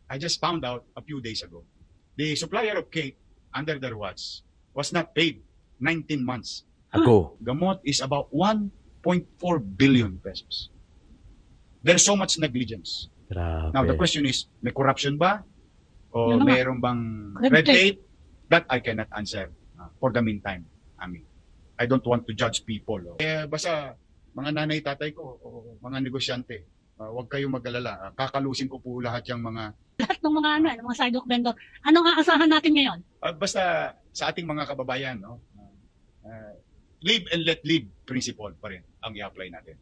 I just found out a few days ago. The supplier of cake under their watch was not paid 19 months ago. Gamot is about 1.4 billion pesos. There's so much negligence. Grabe. Now, the question is, may corruption ba? O Yun na nga. mayroon bang red tape? That I cannot answer for the meantime. I don't want to judge people. Basta, mga nanay, tatay ko, o mga negosyante, huwag kayong mag-alala. Kakalusin ko po lahat yung mga... Lahat ng mga mga sidewalk vendor. Anong aasahan natin ngayon? Basta sa ating mga kababayan, no? Live and let live principle pa rin ang i-apply natin.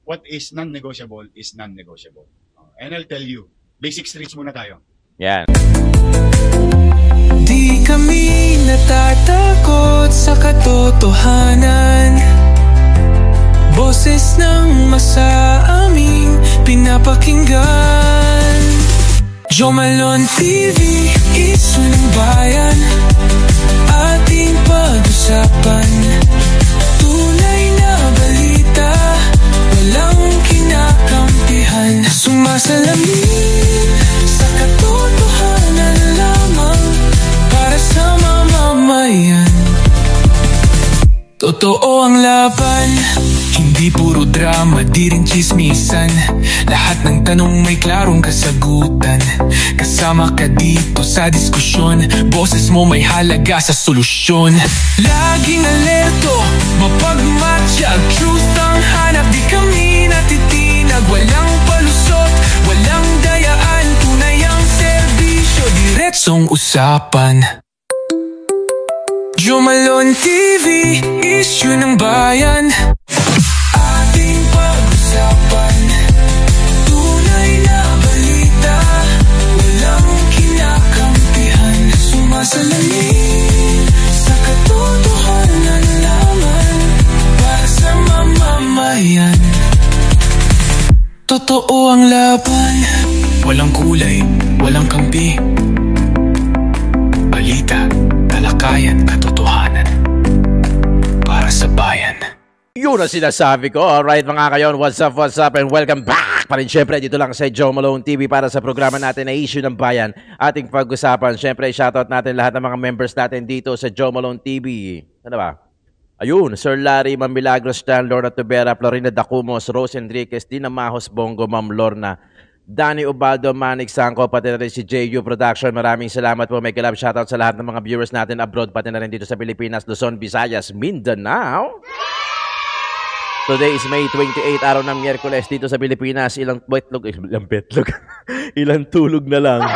What is non-negotiable is non-negotiable. And I'll tell you, basic streets muna tayo. Yan. Di kami natatakot sa katotohanan. Boses ng masa aming pinapakinggan. Jomalon TV, isyu ng bayan. Ating pag-usapan. Tunay na balita, walang kinakampihan. Sumasalamin sa katotohanan lamang para sa mamamayan. Totoo ang laban, hindi puro drama, di rin chismisan. Lahat ng tanong may klarong kasagutan. Kasama ka dito sa diskusyon, boses mo may halaga sa solusyon. Laging alerto, mapagmatsyag, truth ang hanap. Di kami natitinag, walang palusot, walang dayaan. Tunay ang serbisyo, diretsong usapan. Jomalon TV, isyu ng bayan. Ating pag-usapan. Tunay na balita, walang kinakampihan. Sumasalamin sa katotohanan lamang para sa mamamayan. Totoo ang laban, walang kulay, walang kampi. Balita, talakayan, katotohanan para sa bayan. Yun ang sinasabi ko. Alright mga kayon, what's up, and welcome back pa rin syempre dito lang sa Joe Malone TV para sa programa natin na Issue ng Bayan. Ating pag-usapan, syempre shoutout natin lahat ng mga members natin dito sa Joe Malone TV. Ano ba? Ayun, Sir Larry Mamilagros, Stan, Lorna Tubera, Florina Dacumos, Rose Enriquez, Dina Mahos Bongo, Ma'am Lorna, Danny Ubaldo, Manik Sangko, pati na rin si JU Production. Maraming salamat po. May kalab shoutout sa lahat ng mga viewers natin abroad, pati na rin dito sa Pilipinas, Luzon, Visayas, Mindanao. Today is May 28, araw ng Miyerkules dito sa Pilipinas. Ilang ilang tulog na lang.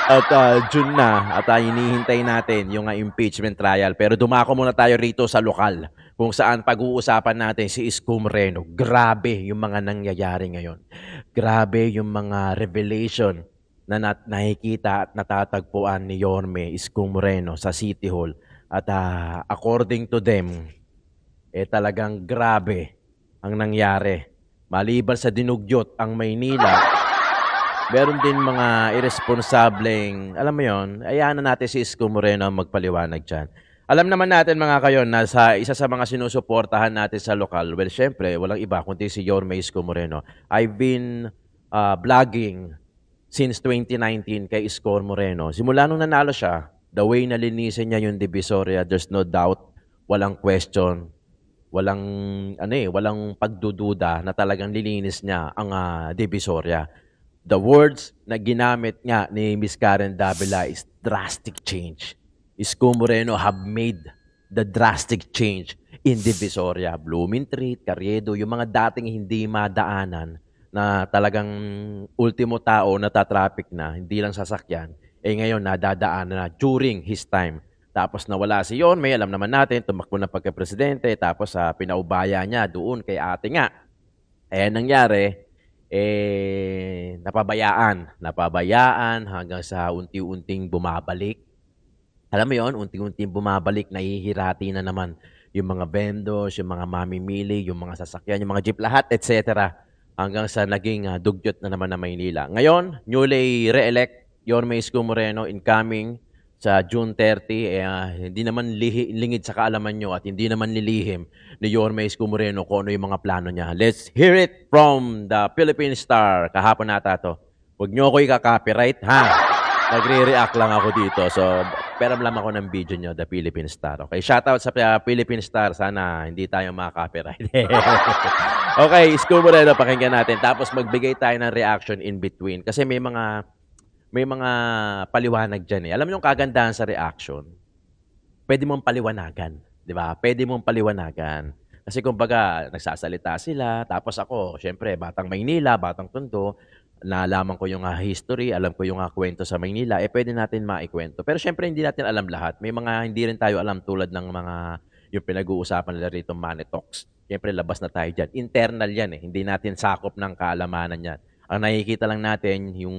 At June na. At hinihintay natin yung impeachment trial. Pero dumako muna tayo rito sa lokal, kung saan pag-uusapan natin si Isko Moreno. Grabe yung mga nangyayari ngayon. Grabe yung mga revelation na nakikita at natatagpuan ni Yorme Isko Moreno sa City Hall. At according to them, talagang grabe ang nangyari. Maliban sa dinugyot ang Maynila, meron din mga irresponsableng, alam mo yon, ayahan na natin si Isko Moreno magpaliwanag dyan. Alam naman natin mga kayon na isa sa mga sinusuportahan natin sa lokal, well, syempre, walang iba kundi si Yorme Isko Moreno. I've been vlogging since 2019 kay Isko Moreno. Simula nung nanalo siya, the way na linisin niya yung Divisoria, there's no doubt, walang question, walang pagdududa na talagang lilinis niya ang Divisoria. The words na ginamit nga ni Miss Karen Davila is drastic change. Isko Moreno have made the drastic change in Divisoria. Blooming Treat, Carriedo, yung mga dating hindi madaanan na talagang ultimo tao natatraffic na, hindi lang sasakyan, ngayon nadadaanan na during his time. Tapos nawala si Yorme, alam naman natin, tumakbo na pagka-presidente, tapos pinaubaya niya doon kay ate nga. Nangyari, napabayaan hanggang sa unti-unting bumabalik. Alam mo yon, unti-unting bumabalik, nahihirati na naman yung mga vendors, yung mga mamimili, yung mga sasakyan, yung mga jeep, lahat, etc. Hanggang sa naging dugyot na naman na Maynila. Ngayon, newly re-elect Yorme Isko Moreno, incoming sa June 30. Hindi naman lingid sa kaalaman nyo at hindi naman nilihim ni Yorme Isko Moreno kung ano yung mga plano niya. Let's hear it from the Philippine Star. Kahapon nata to. Huwag nyo ako i-copyright, ha? Nagre-react lang ako dito. So, pero lang ako ng video nyo, The Philippine Star. Okay, shoutout sa Philippine Star. Sana hindi tayo maka-copyright. Okay, Isko Moreno, pakinggan natin. Tapos magbigay tayo ng reaction in between. Kasi may mga paliwanag dyan eh. Alam mo yung kagandahan sa reaction? Pwede mong paliwanagan. Di ba? Pwede mong paliwanagan. Kasi kumbaga, nagsasalita sila. Tapos ako, syempre, batang Maynila, batang Tondo, nalaman ko yung history, alam ko yung kwento sa Maynila, pwede natin maikwento. Pero syempre, hindi natin alam lahat. May mga hindi rin tayo alam tulad ng mga yung pinag-uusapan nila rito, Money Talks. Syempre, labas na tayo dyan. Internal yan eh. Hindi natin sakop ng kaalamanan yan. Ang nakikita lang natin yung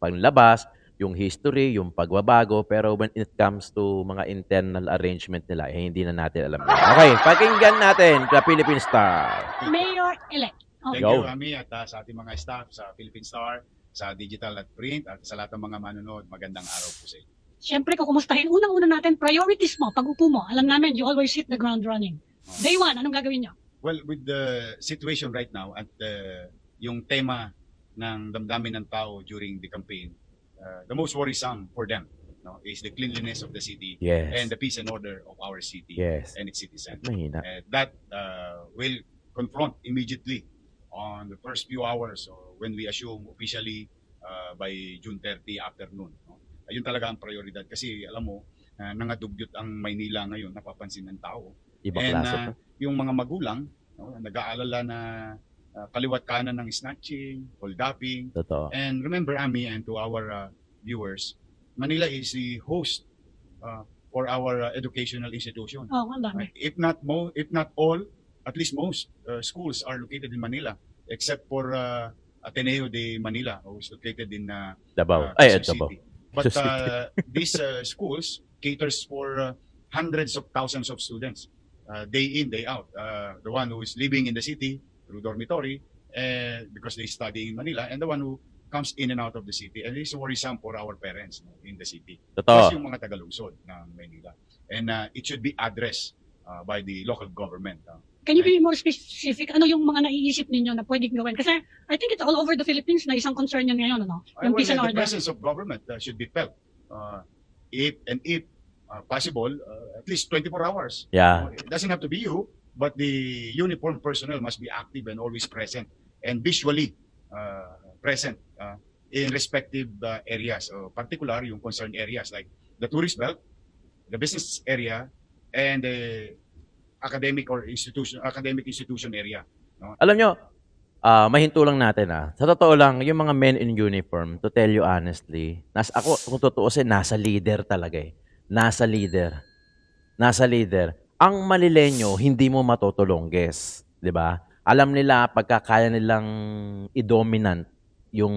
panlabas, yung history, yung pagbabago, pero when it comes to mga internal arrangement nila, hindi na natin alam. Okay, pakinggan natin sa Philippine Star. Mayor-elect. Thank Go. you, Ami, at sa ating mga staff sa Philippine Star, sa digital at print, at sa lahat ng mga manonood, magandang araw po sa inyo. Siyempre, kung kumustahin, unang-una natin, priorities mo, pag-upo mo. Alam namin, you always hit the ground running. Day one, anong gagawin niyo? Well, with the situation right now at yung tema ng damdamin ng tao during the campaign, the most worrisome for them is the cleanliness of the city Yes. and the peace and order of our city Yes. and its citizens. Mahina. That will confront immediately on the first few hours or when we assume officially by June 30 afternoon. Ayun talaga ang prioridad kasi alam mo, nangadugyot ang Maynila ngayon, napapansin ng tao. Ibang And klase to. yung mga magulang, nag-aalala na kaliwat kanan ng snatching, holduping. Totoo. And remember, Ami, and to our viewers, Manila is the host for our educational institution. Oh, ang dami. If not all, at least most schools are located in Manila, except for Ateneo de Manila, who is located in Davao. Quezon Davao. City. But these schools caters for hundreds of thousands of students, day in, day out. The one who is living in the city through dormitory, because they study in Manila, and the one who comes in and out of the city. And this is worrisome for our parents in the city. Totoo. Plus yung mga tagalungsod ng Manila. And it should be addressed by the local government. Can you be more specific? Ano yung mga naiisip ninyo na pwedeng gawin? Kasi I think it's all over the Philippines na isang concern yan ngayon, ano? Yung peace and The order. presence of government should be felt. If possible, at least 24 hours. Yeah. It doesn't have to be you, but the uniformed personnel must be active and always present and visually present in respective areas. Particular yung concerned areas like the tourist belt, the business area, and the academic institution area. Alam nyo, mahinto lang natin Sa totoo lang, yung mga men in uniform, to tell you honestly, ako, kung tutuusin, nasa leader talaga eh. Nasa leader. Nasa leader. Ang malilenyo, hindi mo matutulongges. Di ba? Alam nila, pagkakaya nilang i-dominant yung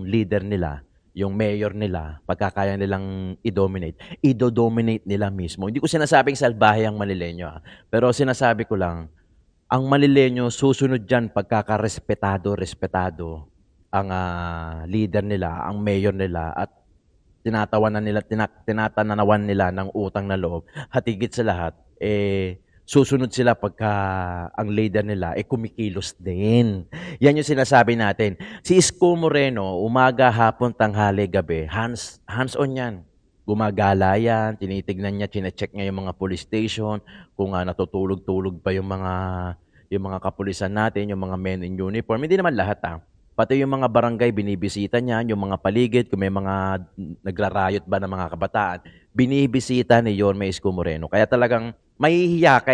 leader nila, yung mayor nila, pagkakaya nilang i-dominate, i-dominate nila mismo. Hindi ko sinasabing salbahe ang malilenyo. Pero sinasabi ko lang, ang malilenyo, susunod dyan respetado ang leader nila, ang mayor nila, at tinatananawan nila ng utang na loob. Hatigit sa lahat, susunod sila pagka ang leader nila kumikilos din. Yan yung sinasabi natin. Si Isko Moreno, umaga, hapon, tanghali, gabi, hands-on yan. Gumagala yan, tinitignan niya, chinecheck niya yung mga police station, kung natutulog-tulog pa yung mga kapulisan natin, yung mga men in uniform. Hindi naman lahat Pati yung mga barangay, binibisita niya, yung mga paligid, kung may mga nagrarayot ba ng mga kabataan, binibisita ni Yorme Isko Moreno. Kaya talagang mahihiya ka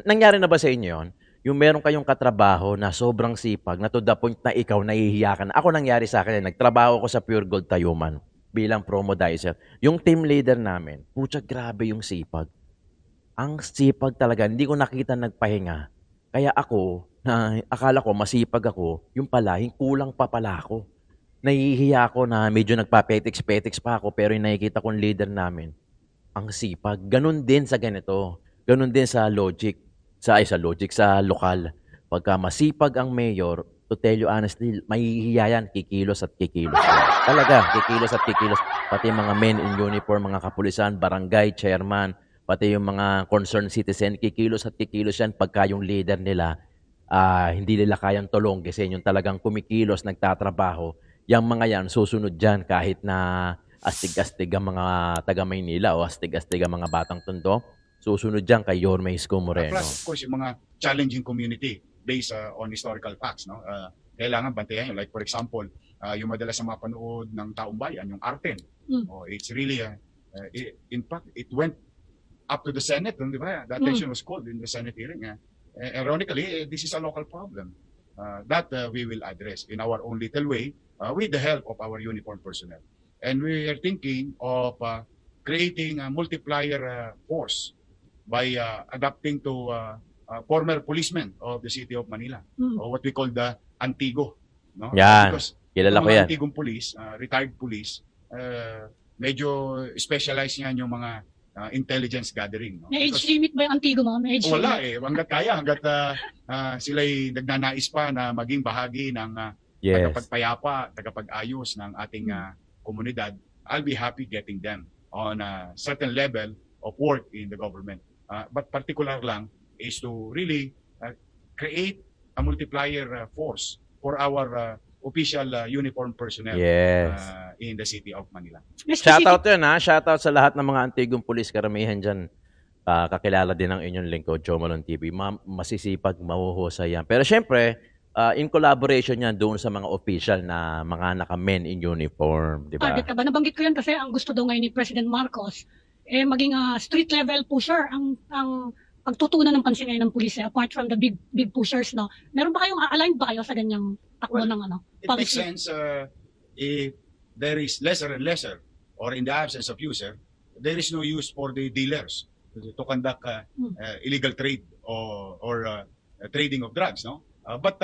Nangyari na ba sa inyo yun? Yung meron kayong katrabaho na sobrang sipag, na to the point na ikaw nahihiya ka na. Ako nangyari sa akin, nagtrabaho ko sa Pure Gold Tayuman bilang promodizer. Yung team leader namin, putya, grabe yung sipag. Ang sipag talaga, hindi ko nakita nagpahinga. Kaya ako, akala ko masipag ako, yung pala, kulang pa pala ako. Nahihiya ako na medyo nagpa-petiks-petiks pa ako, pero yung nakikita kong leader namin, ang sipag. Ganun din sa ganito. Ganun din sa sa lokal. Pagka masipag ang mayor, to tell you honestly, mahihiya yan, kikilos at kikilos. Talaga, kikilos at kikilos. Pati mga men in uniform, mga kapulisan, barangay, chairman, pati yung mga concerned citizen, kikilos at kikilos yan pagka yung leader nila, hindi nila kayang tulong kasi yung talagang kumikilos, nagtatrabaho, Yang mga yan, susunod dyan kahit na astig-astig ang mga taga Maynila o astig-astig ang mga batang tondo. Susunod dyan kay Yorme Isko Moreno. Plus, of course, yung mga challenging community based on historical facts. No? Kailangan bantayan yun. Like, for example, yung madalas na mapanood ng taong bayan, yung Arten. It's really, in fact, it went up to the Senate. Di ba? The attention was called in the Senate hearing. Ironically, this is a local problem that we will address in our own little way with the help of our uniformed personnel. And we are thinking of creating a multiplier force by adapting to former policemen of the city of Manila, or what we call the Antigo. No? Yan. Because Kilala yung ko mga yan. Antigong police, retired police, medyo specialized yan yung mga intelligence gathering. No? May age limit ba yung Antigo, ma'am? May age Wala limit? hanggat kaya, hanggat sila'y nagnanais pa na maging bahagi ng Yes. tagapagpayapa, tagapag-ayos ng ating komunidad, I'll be happy getting them on a certain level of work in the government. But particular lang is to really create a multiplier force for our official uniformed personnel Yes. in the city of Manila. May specific- Shoutout yun ha. Shoutout sa lahat ng mga Antigong Police. Karamihan dyan. Kakilala din ng inyong lingkod, Joe Malone TV. Masisipag, mahuhusay yan. Pero syempre, in collaboration yan doon sa mga official na mga naka-men in uniform. Di ba? Target ka ba? Nabanggit ko yan kasi ang gusto daw ngayon ni President Marcos, maging street level pusher ang pagtutunan ng pansin ngayon ng pulis, apart from the big pushers, no? Meron ba kayong aligned ba kayo sa ganyang takbo ng It makes policy? sense if there is lesser and lesser, or in the absence of user, there is no use for the dealers to conduct illegal trade or trading of drugs, no? But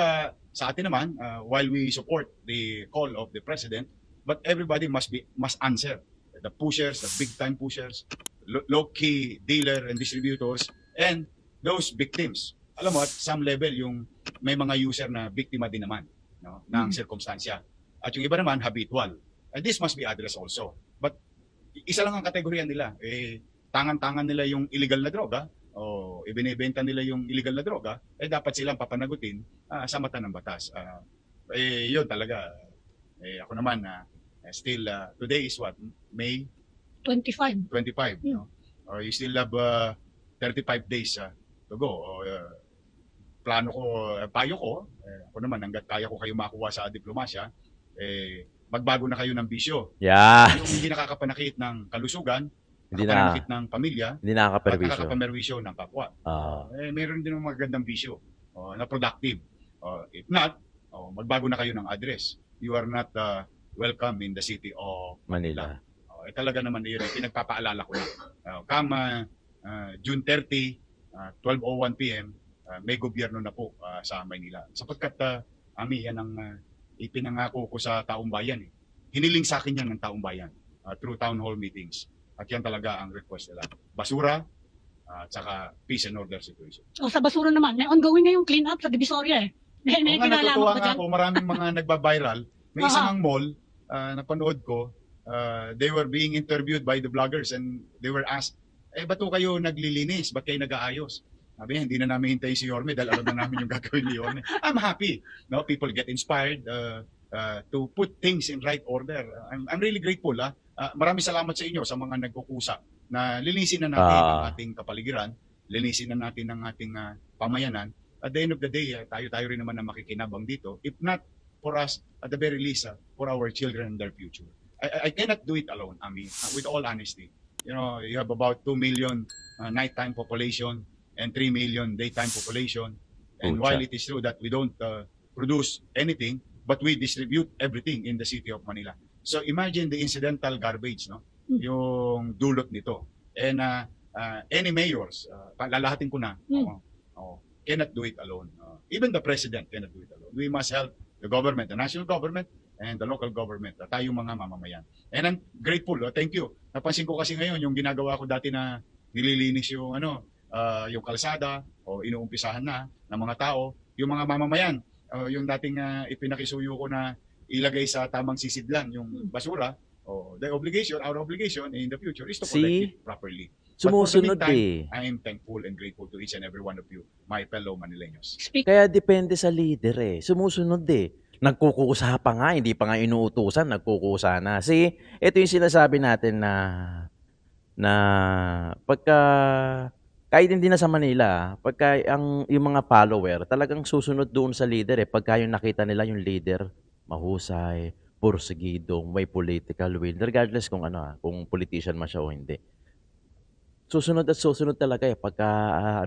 sa atin naman, while we support the call of the president, but everybody must answer. The pushers, the big-time pushers, low-key dealer and distributors, and those victims. Alam mo, at some level, yung may mga user na biktima din naman, no, ng sirkumstansya. At yung iba naman, habitual. And this must be addressed also. But isa lang ang kategorya nila. Tangan-tangan nila yung illegal na droga, o ibinebenta nila yung illegal na droga, dapat silang papanagutin sa mata ng batas. Yun talaga. Ako naman, still, today is what? May 25. 25. No? You still have 35 days to go. Plano ko, payo ko, ako naman, hanggat kaya ko kayo makuha sa diplomasya, magbago na kayo ng bisyo. Yeah. Yung hindi nakakapanakit ng kalusugan, Hindi nakakapanakit ng pamilya, Hindi at nakakaperwisyo. nakakapamerwisyo ng kapwa. Meron din ng magandang bisyo na productive. If not, magbago na kayo ng address. You are not welcome in the city of Manila. Talaga naman yun, pinagpapaalala ko na. Come June 30, 12:01 p.m., may gobyerno na po sa Maynila. Sapagkat, Ami, yan ang ipinangako ko sa taong bayan. Hiniling sa akin yan ng taong bayan through town hall meetings. At yan talaga ang request nila. Basura, at saka peace and order situation. Sa basura naman, may ongoing ngayong clean up sa Divisoria eh. May Kung nga kinalaman natutuwa ba nga dyan? ako, maraming mga nagba-viral. May isang mall, napanood ko, they were being interviewed by the bloggers and they were asked, ba't po kayo naglilinis? Ba't kayo nag-aayos? Sabi, hindi na namin hintayin si Yorme dahil alam na namin yung gagawin ni Yorme. I'm happy. No, people get inspired to put things in right order. I'm really grateful. Maraming salamat sa inyo sa mga nagkukusa na linisin na natin ang ating kapaligiran, linisin na natin ang ating pamayanan. At the end of the day, tayo rin naman na makikinabang dito. If not for us, at the very least, for our children and their future. I cannot do it alone, Ami, with all honesty. You know, you have about 2 million nighttime population and 3 million daytime population. And while it is true that we don't produce anything, but we distribute everything in the city of Manila. So imagine the incidental garbage, no? Yung dulot nito. And any mayors, lalahatin ko na, cannot do it alone. Even the president cannot do it alone. We must help the government, the national government, and the local government, tayong mga mamamayan. And I'm grateful. Thank you. Napansin ko kasi ngayon yung ginagawa ko dati na nililinis yung yung kalsada o inuumpisahan na ng mga tao, yung mga mamamayan, yung dating ipinakisuyo ko na ilagay sa tamang sisidlan yung basura, the obligation, our obligation in the future is to collect it properly. Sumusunod But for the meantime, eh. I am thankful and grateful to each and every one of you, my fellow Manileños. Kaya depende sa leader eh. Sumusunod eh. Nagkukusa pa nga, hindi pa nga inuutusan, nagkukusa na. See, ito yung sinasabi natin na pagka kahit hindi na sa Manila, pagka yung mga follower talagang susunod doon sa leader eh. Pagka yung nakita nila yung leader mahusay, porsigidong, may political will, regardless kung kung politician man siya o hindi. Susunod at susunod talaga eh pagka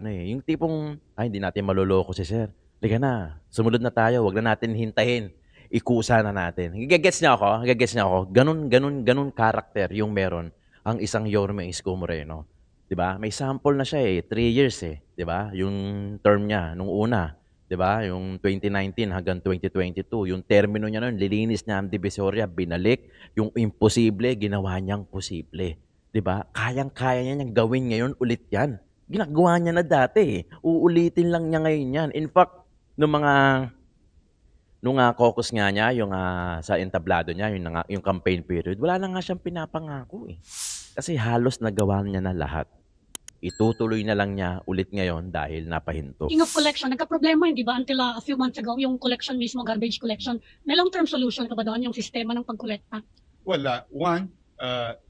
yung tipong hindi natin maloloko si sir. Liga na, sumunod na tayo, wag na natin hintayin. Ikusa na natin. Gagets niya ako, gagets niya ako. Ganun karakter yung meron ang isang Yorme Isko Moreno. 'Di ba? May sample na siya eh, 3 years eh, 'di ba? Yung term niya nung una, 'di ba? Yung 2019 hanggang 2022, yung termino niya noon, lilinis niya ang Divisoria, binalik, yung imposible ginawa niyang posible. 'Di ba? Kayang-kaya niya niyang gawin ngayon ulit 'yan. Ginagawa niya na dati eh. Uulitin lang niya ngayon 'yan. In fact, nung caucus nga niya, yung sa entablado niya, yung campaign period, wala na nga siyang pinapangako eh. Kasi halos nagawa niya na lahat. Itutuloy na lang niya ulit ngayon dahil napahinto. King of collection, nagka-problema, hindi ba? Until a few months ago, yung collection mismo, garbage collection, may long-term solution ka ba doon, yung sistema ng pagkolekta? Well,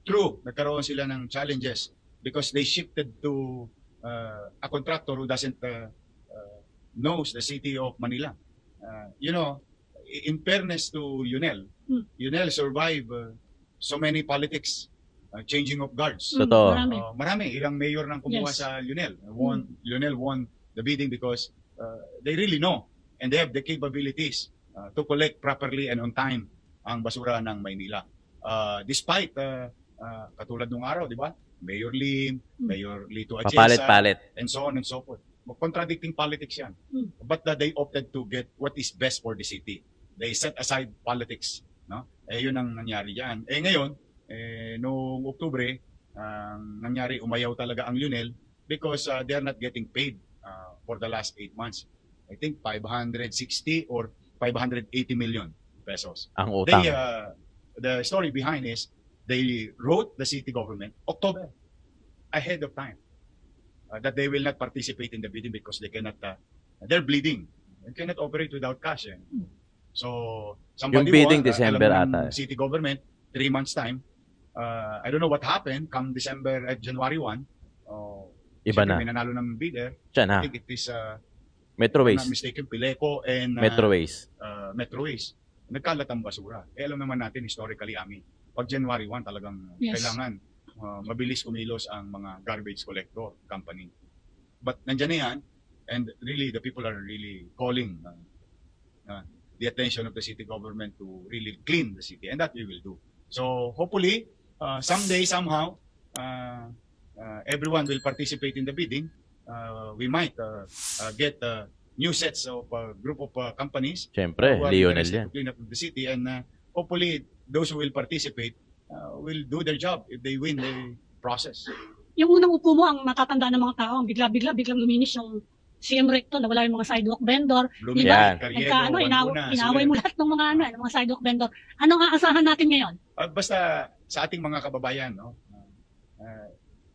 true, nagkaroon sila ng challenges because they shifted to a contractor who doesn't knows the city of Manila. In fairness to Yunel, Yunel survived so many politics, changing of guards. Totoo. Marami, ilang mayor nang kumuha Yes. sa Yunel. Yunel won the bidding because they really know and they have the capabilities to collect properly and on time ang basura ng Maynila. Despite katulad nung araw, di ba? Mayor Lim, Mayor Lito Atienza, Papalit-palit. and so on and so forth. Contradicting politics yan. But they opted to get what is best for the city. They set aside politics. No? Yun ang nangyari dyan. Ngayon, noong Oktubre, nangyari, umayaw talaga ang Lunel because they are not getting paid for the last 8 months. I think 560 or 580 million pesos. Ang utang. The story behind is they wrote the city government October ahead of time that they will not participate in the bidding because they cannot, they're bleeding. They cannot operate without cash. So, somebody Yung bidding won, December alam mo ata. ng city government, 3 months time. I don't know what happened come December at January 1. Iba na. May nanalo ng bidder. Siya I na. think it is, Metroways. if I'm not mistaken, Pileco and Metroways. Metroways. Nagkalat ang basura. Alam naman natin historically, Ami, pag January 1 talagang Yes. kailangan mabilis kumilos ang mga garbage collector company. But nandiyan na yan, and really the people are really calling the attention of the city government to really clean the city, and that we will do. So hopefully, someday, somehow, everyone will participate in the bidding. We might get new sets of group of companies Siyempre, who are Lionel interested yan. to clean up the city, and hopefully those who will participate will do their job if they win the process. Yung unang upo mo, ang natatanda ng mga tao, biglang luminis yung CM Recto, nawala yung mga sidewalk vendor. Blooming, Yan. Carriedo, Wanduna, Inaway mo lahat ng mga sidewalk vendor. Anong aasahan natin ngayon? Basta sa ating mga kababayan, no?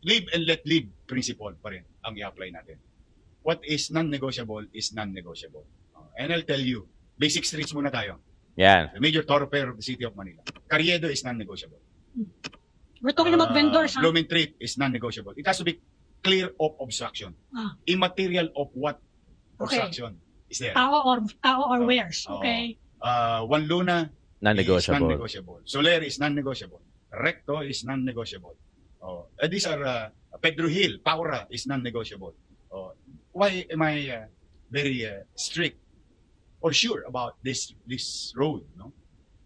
Live and let live principle pa rin ang i-apply natin. What is non-negotiable is non-negotiable. And I'll tell you, basic streets muna tayo. Yan. The major thoroughfare of the city of Manila. Carriedo is non-negotiable. We're talking about vendors, ha? Blooming Treat is non-negotiable. It has to be clear of obstruction. Immaterial of what obstruction is there. Tao or wares. Oo. Okay. Juan Luna is Non-negotiable. non-negotiable. Soler is non-negotiable. Recto is non-negotiable. These are Pedro Hill, Paura is non-negotiable. Why am I very strict or sure about this road? No?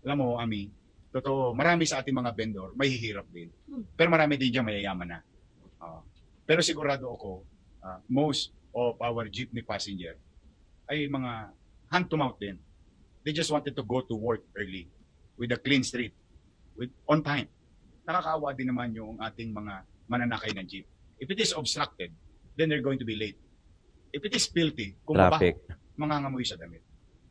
Alam mo, Ami, totoo, marami sa ating mga vendor mahihirap din. Pero marami din dyan mayayaman na. Pero sigurado ako, most of our jeepney passenger ay mga hand to mouth din. They just wanted to go to work early with a clean street, on time. Nakakaawa din naman yung ating mga mananakay ng jeep. If it is obstructed, then they're going to be late. If it is filthy, kung Traffic. mabaho, mangangamoy sa damit.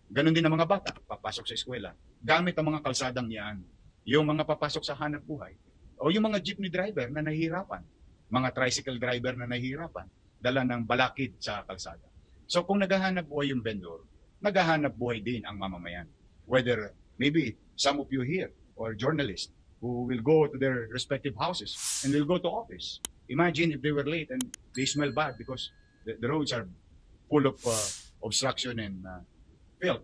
Ganon din ang mga bata, papasok sa eskwela. Gamit ang mga kalsadang yan, yung mga papasok sa hanap buhay, o yung mga jeepney driver na nahihirapan, mga tricycle driver na nahihirapan, dala ng balakid sa kalsada. So kung naghahanap buhay yung vendor, naghahanap buhay din ang mamamayan. whether maybe some of you here or journalists who will go to their respective houses and will go to office. Imagine if they were late and they smell bad because the roads are full of obstruction and filth.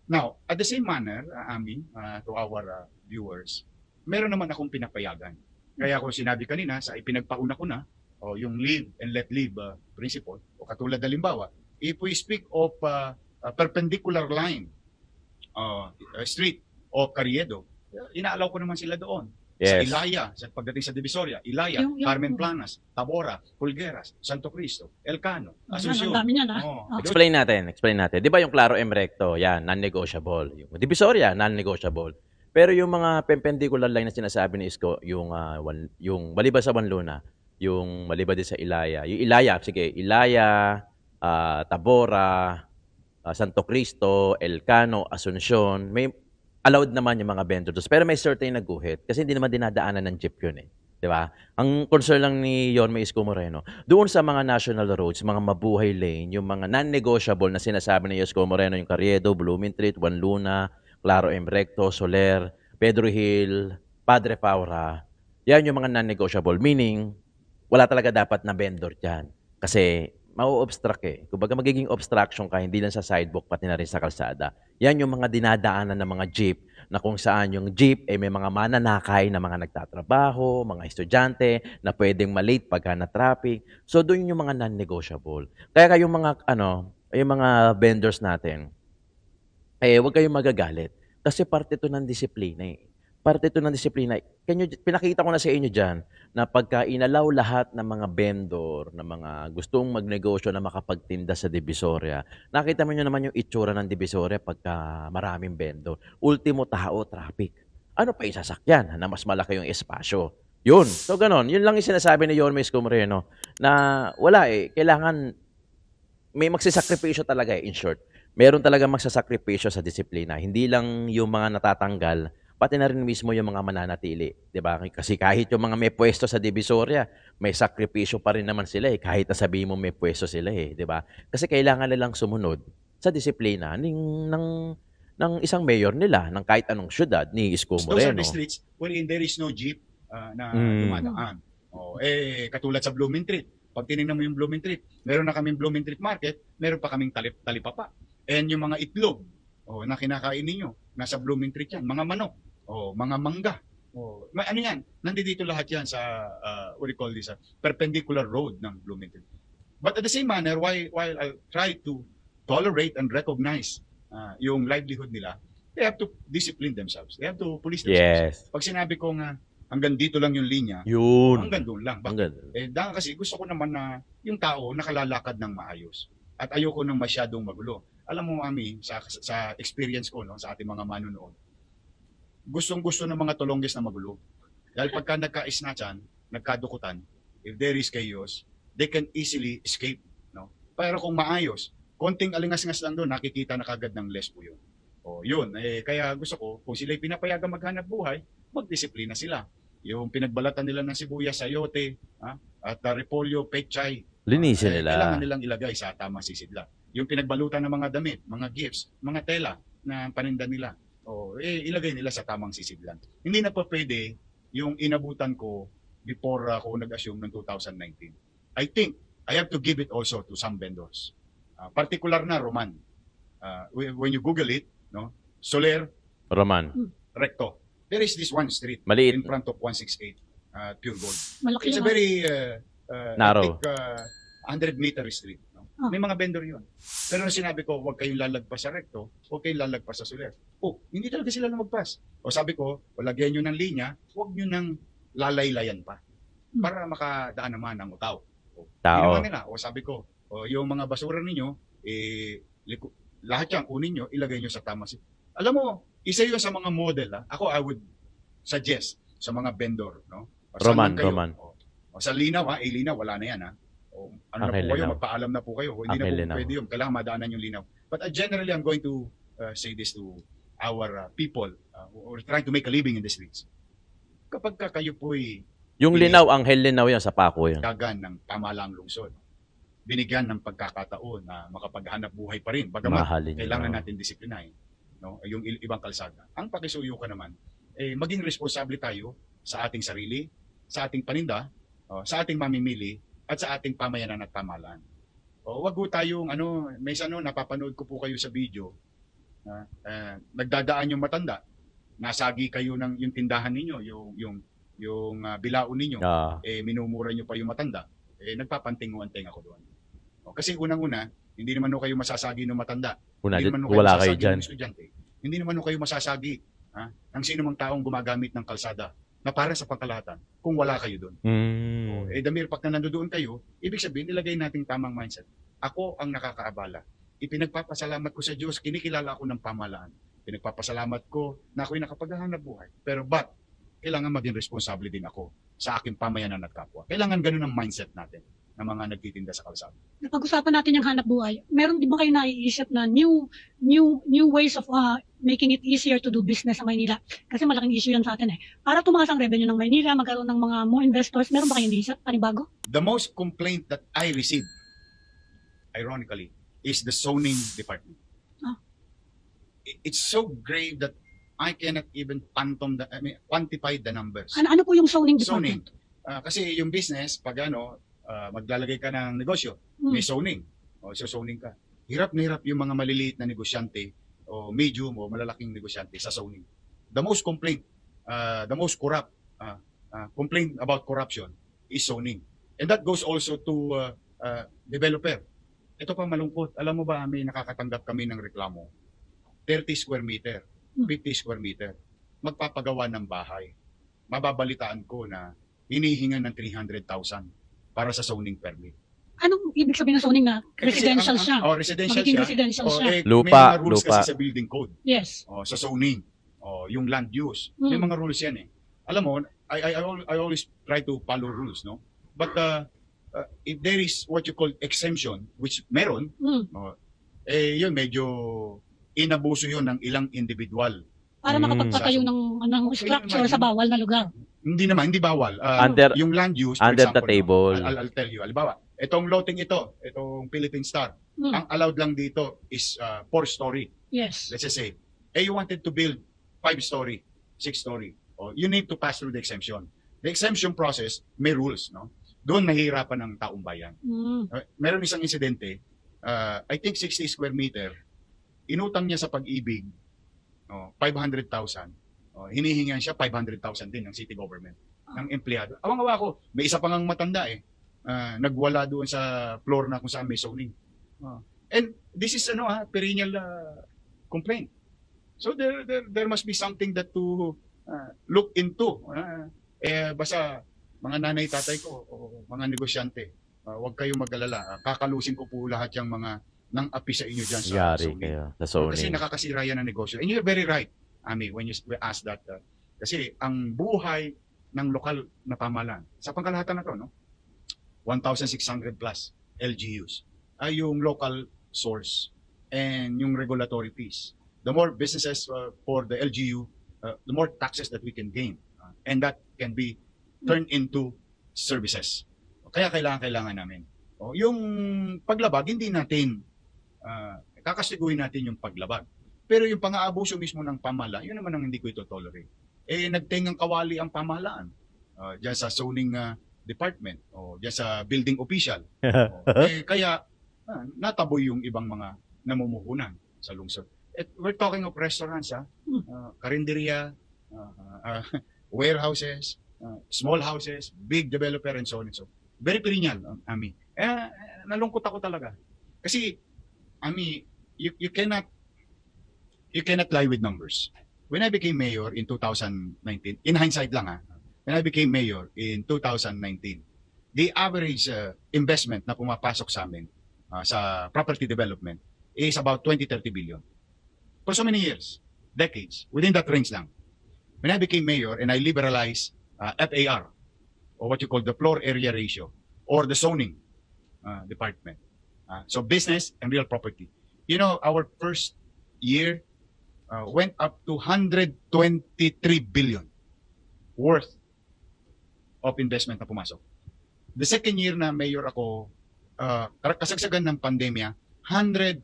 Now, at the same manner, Ami, to our viewers, meron naman akong pinapayagan. Kaya ako sinabi kanina, sa ipinagpauna ko na, yung live and let live principle, o katulad halimbawa, if we speak of a perpendicular line, street of Carriedo, inaalaw ko naman sila doon. Sa Yes. Ilaya, sa pagdating sa Divisoria, Ilaya, Yung- Carmen Planas, Tabora, Pulgueras, Santo Cristo, Elcano, Ang Asuncion. dami niyan, Oh, Explain natin. Di ba yung Claro M Recto, yan, non-negotiable. Yung Divisoria, non-negotiable. Pero yung mga perpendicular line na sinasabi ni Isko, yung maliban sa Wanluna, yung maliban din sa Ilaya. Yung Ilaya, sige, Ilaya, Tabora, Santo Cristo, Elcano, Asuncion, may allowed naman yung mga vendors. Pero may certain na guhit kasi hindi naman dinadaanan ng jeep yun eh. Di ba? Ang concern lang ni Yorme Isko Moreno, doon sa mga national roads, mga mabuhay lane, yung mga non-negotiable na sinasabi ni Isko Moreno, yung Carriedo, Blooming Street, Wanluna, Claro M Recto, Soler, Pedro Hill, Padre Paura, yan yung mga non-negotiable. Meaning, wala talaga dapat na vendor dyan. Kasi, mau-obstruct eh. Kumbaga magiging obstruction ka, hindi lang sa sidewalk, pati na rin sa kalsada. Yan yung mga dinadaanan ng mga jeep, na kung saan yung jeep, may mga mananakay na mga nagtatrabaho, mga estudyante, na pwedeng malate pagka na traffic. So, doon yung mga non-negotiable. Kaya kayong mga vendors natin, huwag kayong magagalit. Kasi parte ito ng disiplina eh. Parte ito ng disiplina. Pinakita ko na sa inyo dyan na pagka inalaw lahat ng mga vendor, na mga gustong magnegosyo na makapagtinda sa Divisoria, nakita mo nyo naman yung itsura ng Divisoria pagka maraming vendor. Ultimo tao, traffic. Ano pa yung sasakyan na mas malaki yung espasyo? Yun. So, ganon. Yun lang yung sinasabi ni Yorme Isko Moreno na wala eh. Kailangan may magsisakripisyo talaga eh, in short. Meron talaga magsasakripisyo sa disiplina. Hindi lang yung mga natatanggal, pati na rin mismo yung mga mananatili. Diba? Kasi kahit yung mga may pwesto sa Divisoria, may sakripisyo pa rin naman sila eh. Kahit na sabihin mo may pwesto sila eh. Diba? Kasi kailangan nilang sumunod sa disiplina ng isang mayor nila, ng kahit anong syudad, ni Isko Those are Moreno. the streets wherein there is no jeep na dumadaan. Katulad sa Blooming Street. Pag tinignan mo yung Blooming Street, meron na kaming Blooming Street Market, meron pa kaming talipapa. And yung mga itlog na kinakain ninyo, nasa Blooming Street yan. Mga manok, mga mangga. Ano yan? Nandito lahat yan sa, what do you call this, perpendicular road ng Blooming Street. But at the same manner, while I try to tolerate and recognize yung livelihood nila, they have to discipline themselves. They have to police themselves. Yes. Pag sinabi ko nga, hanggang dito lang yung linya, Yun. hanggang doon lang. Bakit? Dahil kasi gusto ko naman na yung tao nakalalakad ng maayos. At ayoko nang masyadong magulo. Alam mo, Ami, sa experience ko, no, sa ating mga manonood, gustong-gusto ng mga tulonggis na magulo. Dahil pagka nagka-isnatchan, nagkadukutan, if there is chaos, they can easily escape. No? Pero kung maayos, konting alingas-ngas lang doon, nakikita na kagad ng lesbo yun. Yun. Kaya gusto ko, kung sila'y pinapayagan maghanap buhay, magdisiplina sila. Yung pinagbalatan nila ng sibuyas, sayote, at repolyo, pechay, Linisin nila. kailangan nilang ilagay sa tamang sisidlan. Yung pinagbalutan ng mga damit, mga gifts, mga tela na paninda nila, ilagay nila sa tamang sisidlan. Hindi na pa pwede yung inabutan ko before ako nag-assume ng 2019. I think I have to give it also to some vendors. Particular na Roman. When you Google it, no, Soler, Roman. Recto. There is this one street Maliit. in front of 168 Pure Gold. Malaki It's a naman. very Narrow. I think 100-meter street. No? May mga vendor yun. Pero nung sinabi ko, huwag kayong lalagpas sa Recto, huwag kayong lalagpas sa Soler. Hindi talaga sila lumagpas. Sabi ko, lagyan nyo ng linya, huwag nyo nang lalaylayan pa. Para makadaan naman ng tao. Ginawa nila. Sabi ko, yung mga basura ninyo, lahat yan, kunin nyo, ilagay nyo sa tama. Alam mo, isa yun sa mga model. Ako, I would suggest sa mga vendor. No? Roman. Sa linaw, linaw, wala na yan. Ano na po kayo, magpaalam na po kayo. Hindi na po pwede yun. Kailangan madaanan yung linaw. But generally, I'm going to say this to our people who are trying to make a living in the streets. Kapag kayo po'y Yung linaw, Anghel Linaw yan, sa Paco yan. dagan ng pamahalang lungsod, binigyan ng pagkakataon na makapaghanap buhay pa rin. Bagamat Mahalin kailangan yun. natin disiplinahin. no, yung ibang kalsada. Ang pakisuyo ka naman, maging responsable tayo sa ating sarili, sa ating paninda, sa ating mamimili, at sa ating pamayanan at pamahalaan. Wag po tayong may napapanood ko po kayo sa video, nagdadaan yung matanda, nasagi kayo ng yung tindahan ninyo, yung bilaon ninyo, minumura nyo pa yung matanda, nagpapanting-uanteng ako doon. Kasi unang-una, hindi naman kayo masasagi ng matanda. Hindi naman wala kayo masasagi dyan. ng estudyante. Hindi naman kayo masasagi ng sino mang taong gumagamit ng kalsada na para sa pangkalahatan kung wala kayo doon. The mere fact na nandoon kayo, ibig sabihin, nilagay nating tamang mindset. Ako ang nakakaabala. Ipinagpapasalamat ko sa Diyos, kinikilala ako ng pamahalaan. Pinagpapasalamat ko na ako'y nakapaghahanap buhay. Pero kailangan maging responsable din ako sa aking pamayanan at kapwa. Kailangan ganun ang mindset natin ng mga nagtitinda sa kalsada. Napag-usapan natin yung hanap buhay. Meron di ba kayo naiisip na new ways of making it easier to do business sa Maynila? Kasi malaking issue yan sa atin Para tumaas ang revenue ng Maynila, magkaroon ng mga more investors, meron ba kayong naisip? Panibago? The most complaint that I received, ironically, is the zoning department. It's so grave that I cannot even quantify the numbers. Ano po yung zoning Zoning. department? Kasi yung business, pag maglalagay ka ng negosyo, may zoning. So zoning ka. Hirap na hirap yung mga maliliit na negosyante o medium o malalaking negosyante sa zoning. The most complaint, the most corrupt complaint about corruption is zoning. And that goes also to developer. Ito pa malungkot. Alam mo ba, may nakakatanggap kami ng reklamo. 30 square meter, 50 square meter. Magpapagawa ng bahay. Mababalitaan ko na hinihingan ng 300,000 para sa zoning permit. Anong ibig sabihin ng zoning na residential siya? Residential Magiging siya. residential siya. May Lupa, mga rules lupa. kasi sa building code. Yes. Sa zoning. Yung land use. May mga rules yan Alam mo, I always try to follow rules, no? But if there is what you call exemption, which meron, yun medyo inabuso yun ng ilang individual. Para makapagpatayo ng structure sa bawal na lugar. Hindi naman, hindi bawal. Yung land use, for under the example, table. I'll tell you. Halimbawa, itong loting itong Philippine Star, ang allowed lang dito is 4-story. Yes. Let's just say, you wanted to build 5-story, 6-story. You need to pass through the exemption. The exemption process, may rules, no? Doon nahihirapan ng taong bayan. Meron isang insidente, I think 60 square meter, inutang niya sa Pag-ibig, 500,000. Hinihingan siya 500,000 din ng city government, ng empleyado. Awang-awa ko, may isa pang matanda nagwala doon sa floor na kung saan may zoning. And this is perennial complaint. So there must be something that to look into. Basta mga nanay, tatay ko, o mga negosyante, huwag kayong mag-alala. Kakalusin ko po lahat yung mga nang api sa inyo dyan sa Yari zoning. kayo sa zoning. Kasi nakakasira yan ng negosyo. And you're very right, Ami, when you ask that. Kasi ang buhay ng lokal na pamahalaan, sa pangkalahatan na to, 1,600 plus LGUs, ay yung local source and yung regulatory fees. The more businesses for the LGU, the more taxes that we can gain. And that can be turned into services. Kaya kailangan namin. Yung paglabag, hindi natin kakasiguhin natin yung paglabag. Pero yung pang-aabuso mismo ng pamahalaan, yun naman ang hindi ko ito tolerate. Nagtengang kawali ang pamahalaan dyan sa zoning department o dyan sa building official. Kaya nataboy yung ibang mga namumuhunan sa lungsod. We're talking of restaurants, karinderya, warehouses, small houses, big developer, and so on and so. Very perennial, Ami. Nalungkot ako talaga. Kasi, Ami, you cannot lie with numbers. When I became mayor in 2019, in hindsight lang when I became mayor in 2019, the average investment na pumapasok sa amin sa property development is about 20-30 billion. For so many years, decades, within that range lang. When I became mayor and I liberalized FAR, or what you call the floor area ratio, or the zoning department. So business and real property. Our first year went up to 123 billion worth of investment na pumasok. The second year na mayor ako, kasagsagan ng pandemya, 170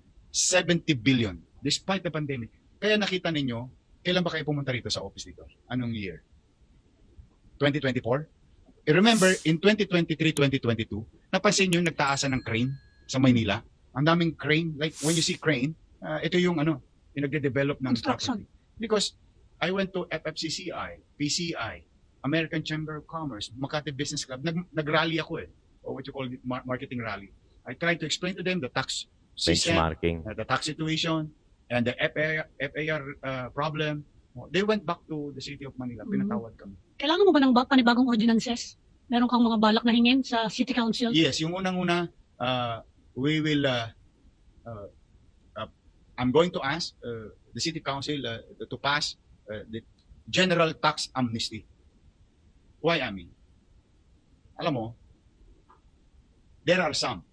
billion. Despite the pandemic, Kaya nakita ninyo, kailan ba kayo pumunta rito sa office dito? Anong year? 2024? Remember, in 2023-2022, napansin nyo nagtaasan ng crane sa Maynila. Ang daming crane, like when you see crane, ito yung yung nagde-develop ng Construction. property. Because I went to FFCCI, PCI, American Chamber of Commerce, Makati Business Club, nag-rally ako or what you call it, marketing rally. I tried to explain to them the tax system, Benchmarking. the tax situation, and the FAR problem. They went back to the city of Manila. Pinatawad kami. Kailangan mo ba ng panibagong ordinances? Meron kang mga balak na hingin sa City Council? Yes, yung unang-una, we will, I'm going to ask the City Council to pass the General Tax Amnesty. Why, Ami? Alam mo, there are some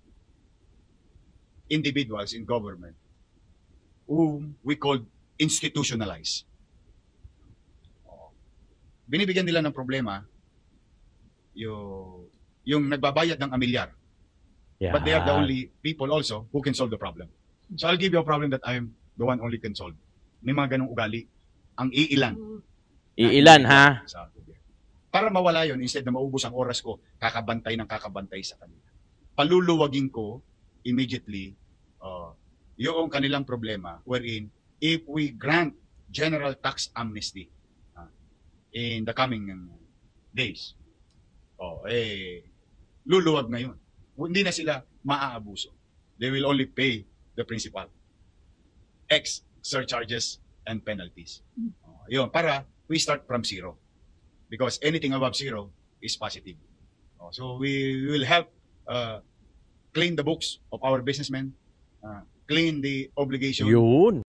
individuals in government whom we call institutionalized. Binibigyan nila ng problema yung nagbabayad ng amilyar. Yeah. But they are the only people also who can solve the problem. So I'll give you a problem that I'm the one only can solve. May mga ganong ugali. Ang iilan. Iilan, ha? Sa gobyerno. Para mawala yon, instead na maubos ang oras ko, kakabantay sa kanila. Paluluwagin ko immediately yung kanilang problema wherein if we grant general tax amnesty in the coming days, luluwag na yun. Hindi na sila maaabuso. They will only pay the principal. X surcharges and penalties. Yun, para we start from zero. Because anything above zero is positive. So we will help clean the books of our businessmen, clean the obligation Yun.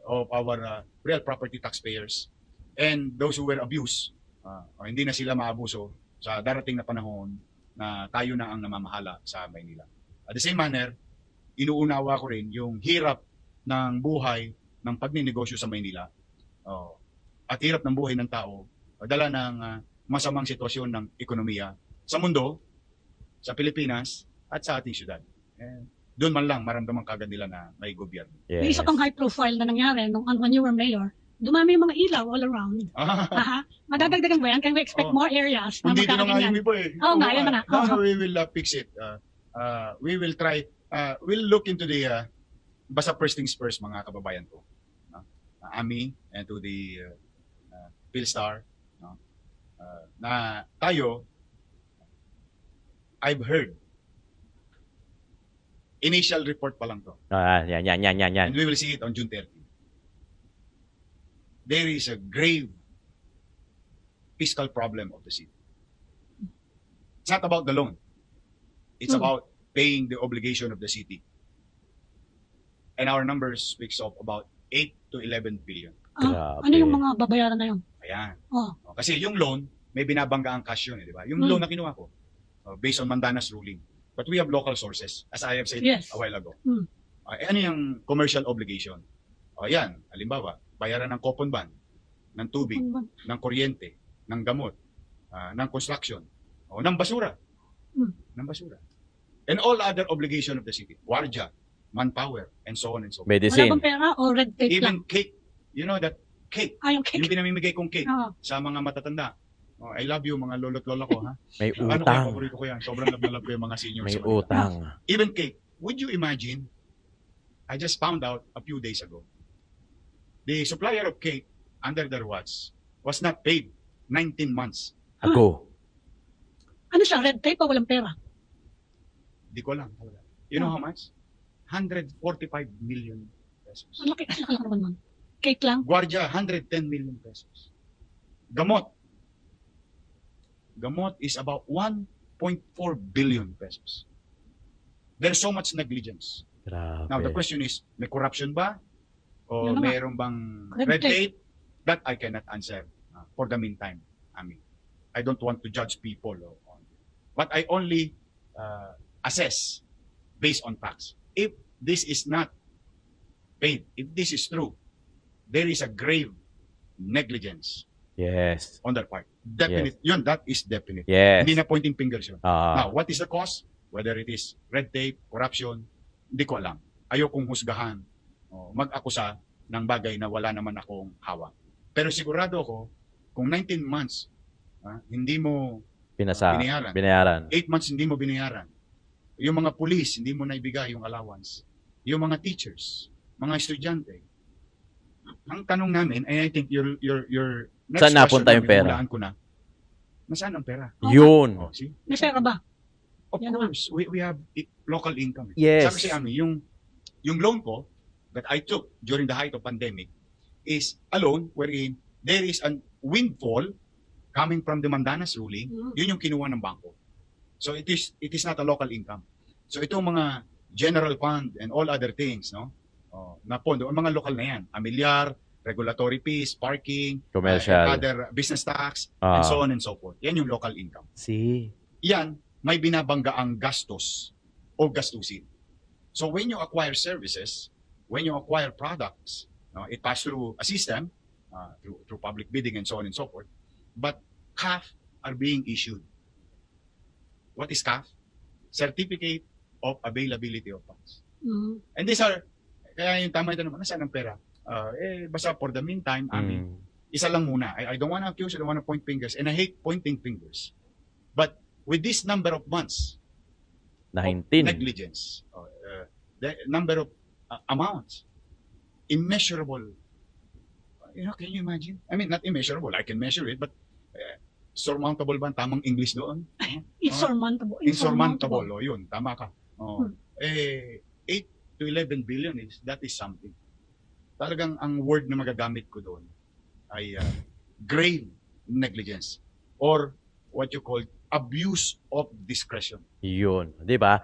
of our real property taxpayers, and those who were abused, hindi na sila maabuso sa darating na panahon na tayo na ang namamahala sa Maynila. At the same manner, inuunawa ko rin yung hirap ng buhay ng pagninegosyo sa Maynila at hirap ng buhay ng tao dala ng masamang sitwasyon ng ekonomiya sa mundo, sa Pilipinas, at sa ating syudad. Doon man lang maramdaman kagad nila na may gobyerno. Yes. May isa pang high profile na nangyari when you were mayor. Dumami yung mga ilaw all around. Madadagdagan ba yan? Can we expect more areas na Hindi na nga magkakaganyan? yung iba Oo nga, yun na nga. No, we will fix it. We will try, we'll look into the, basta first things first, mga kababayan ko. Ami, and to the Philstar, na tayo, I've heard, initial report pa lang to. Yan. And we will see it on June 30. There is a grave fiscal problem of the city. It's not about the loan. It's about paying the obligation of the city. And our numbers speaks of about 8 to 11 billion. Grabe. Ano yung mga babayaran na yun? Ayan. Oh. Kasi yung loan, may binabangga ang cash yun, di ba? Yung loan na kinuha ko, based on Mandanas ruling. But we have local sources, as I have said Yes. a while ago. Hmm. Ano yung commercial obligation? Ayan, halimbawa, bayaran ng coupon ban, ng tubig, ng kuryente, ng gamot, ng construction, o ng basura. Ng basura. And all other obligation of the city. Wardya, manpower, and so on and so on. Wala Medicine. bang pera o red tape lang? Even cake. You know that cake, Yung yung cake. pinamimigay kong cake Oo. sa mga matatanda. I love you, mga lolo't lola ko, ha? May Ano kaya utang. paborito ko yan? Sobrang love na love ko yung mga seniors. May sa Manila. utang. Even cake. Would you imagine, I just found out a few days ago, the supplier of cake under their watch was not paid 19 months. Ako. Ano siya? Red tape o walang pera? Di ko alam. You know how much? 145 million pesos. Ang laki lang naman nun. Cake lang? Guardia, 110 million pesos. Gamot. Gamot is about 1.4 billion pesos. There's so much negligence. Grabe. Now, the question is, may corruption ba? O Yun na nga. mayroon bang Red red tape? That I cannot answer for the meantime. I mean, I don't want to judge people. But I only assess based on facts. If this is not paid, if this is true, there is a grave negligence Yes. on their part. Definite. Yun, that is definite. Yes. Hindi na pointing fingers yun. Ah. Now, what is the cause? Whether it is red tape, corruption, hindi ko alam. Ayokong husgahan, mag-akusa ng bagay na wala naman akong hawak. Pero sigurado ako, kung 19 months, hindi mo binayaran. 8 months hindi mo binayaran. Yung mga pulis, hindi mo naibigay yung allowance. Yung mga teachers, mga estudyante. Ang tanong namin, and I think your next Saan napunta yung pera? hulaan ko na, nasaan ang pera? Yun. Oh, see? May pera ba? Of Yan course, we have local income. Yes. Sabi si Ami, yung loan ko that I took during the height of pandemic is a loan wherein there is a windfall coming from the Mandanas ruling. Yun yung kinuha ng bangko. So it is not a local income. So itong mga general fund and all other things, no? Na pondo, mga local na yan. Amilyar, regulatory fees, parking, Commercial. other business tax, and so on and so forth. Yan yung local income. See? Yan, may binabangga ang gastos o gastusin. So when you acquire services, when you acquire products, it passes through a system, through public bidding and so on and so forth, but CAF are being issued. What is CAF? Certificate of Availability of Funds. And these are, kaya yung tama ito naman, nasaan ang pera? Basta for the meantime, isa lang muna. I don't want to accuse, I don't want to point fingers, and I hate pointing fingers. But with this number of months, 19. negligence, the number of amounts, immeasurable. Can you imagine? I mean, not immeasurable. I can measure it, but surmountable ba ang tamang English doon? Insurmountable. Insurmountable. Yun, tama ka. 8 to 11 billion that is something. Talagang ang word na magagamit ko doon ay grave negligence or what you call abuse of discretion. Yun. Di ba?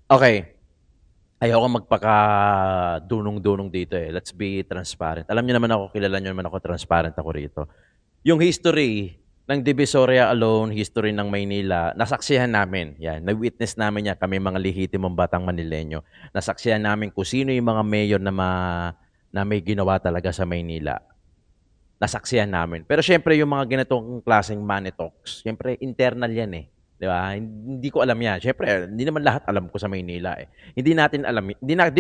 Okay. Ayoko magpaka-dunong-dunong dito eh. Let's be transparent. Alam niyo naman ako, kilala niyo naman ako, transparent ako rito. Yung history ng Divisoria alone, history ng Maynila, nasaksihan namin. Yan, na-witness namin yan, kami mga lehitimong batang Manileño. Nasaksihan namin kung sino yung mga mayor na may ginawa talaga sa Maynila. Nasaksihan namin. Pero syempre yung mga ganitong klaseng money talks, syempre internal yan eh. Di ba? Hindi ko alam yan. Syempre, hindi naman lahat alam ko sa Maynila eh. Hindi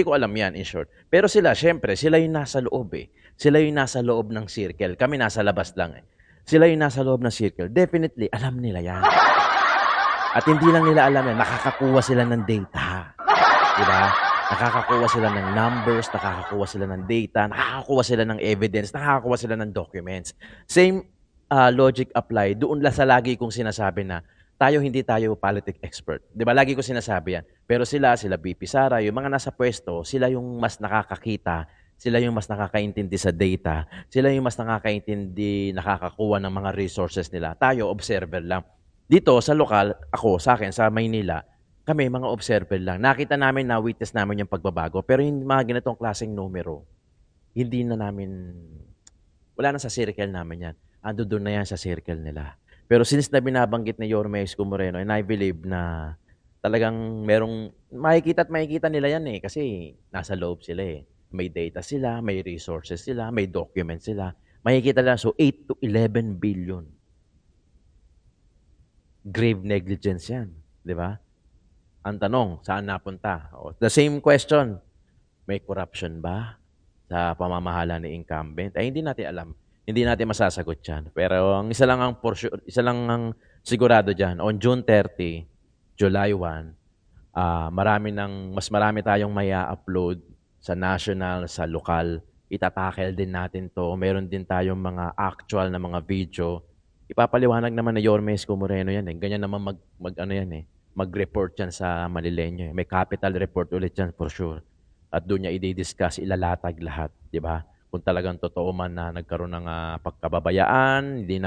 ko alam yan in short. Pero syempre, sila yung nasa loob eh. Sila yung nasa loob ng circle. Kami nasa labas lang eh. Sila yung nasa loob ng circle. Definitely, alam nila yan. At hindi lang nila alam yan, nakakakuha sila ng data. Di ba? Nakakakuha sila ng numbers, nakakakuha sila ng data, nakakakuha sila ng evidence, nakakakuha sila ng documents. Same logic apply doon sa lagi kong sinasabi na hindi tayo politic expert. Di ba? Lagi ko sinasabi yan. Pero sila BP Sara, yung mga nasa pwesto, sila yung mas nakakakita, sila yung mas nakakaintindi sa data, sila yung mas nakakaintindi, nakakakuha ng mga resources nila. Tayo, observer lang. Dito, sa lokal, sa akin, sa Maynila, kami, mga observer lang. Nakita namin, na-witness namin yung pagbabago. Pero yung mga ganitong klaseng numero, hindi na namin, wala na sa circle namin yan. Ando doon na yan sa circle nila. Pero since na binabanggit ni Yorme Isko Moreno, and I believe na talagang merong, makikita nila yan eh. Kasi nasa loob sila eh. May data sila, may resources sila, may documents sila. Makikita lang, so 8 to 11 billion. Grave negligence yan. Di ba? Ang tanong, saan napunta? The same question, may corruption ba sa pamamahala ni incumbent? Ay, hindi natin alam. Hindi natin masasagot yan. Pero ang isa lang ang sigurado dyan, on June 30, July 1, mas marami tayong maya-upload sa national, sa lokal. Itatakel din natin to. Meron din tayong mga actual na mga video. Ipapaliwanag naman ni Yorme Isko Moreno yan. Ganyan naman mag-report yan sa Manileño. May capital report ulit yan for sure. At doon niya i-discuss, ilalatag lahat. Di ba? Kung talagang totoo man na nagkaroon ng pagkababayaan, hindi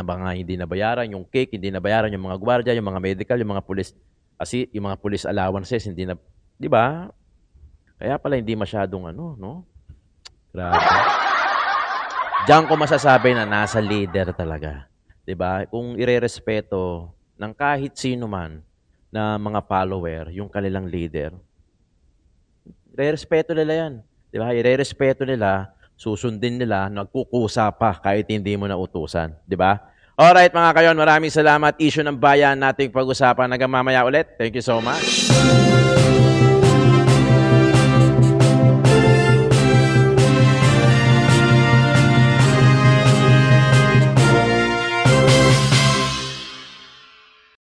nabayaran yung cake, hindi nabayaran yung mga gwardiya, yung mga medical, yung mga police, yung mga police allowances, hindi na, di ba? Kaya pala hindi masyadong no? Grabe. Diyan ko masasabi na nasa leader talaga. 'Di ba? Kung irerespeto ng kahit sino man na mga follower yung kanilang leader, irerespeto nila 'yan. 'Di ba? Irerespeto nila, susundin nila, nagkukusa pa kahit hindi mo na utusan, 'di ba? Alright mga kayon, maraming salamat. Issue ng bayan nating pag-usapan hanggang mamaya ulit. Thank you so much.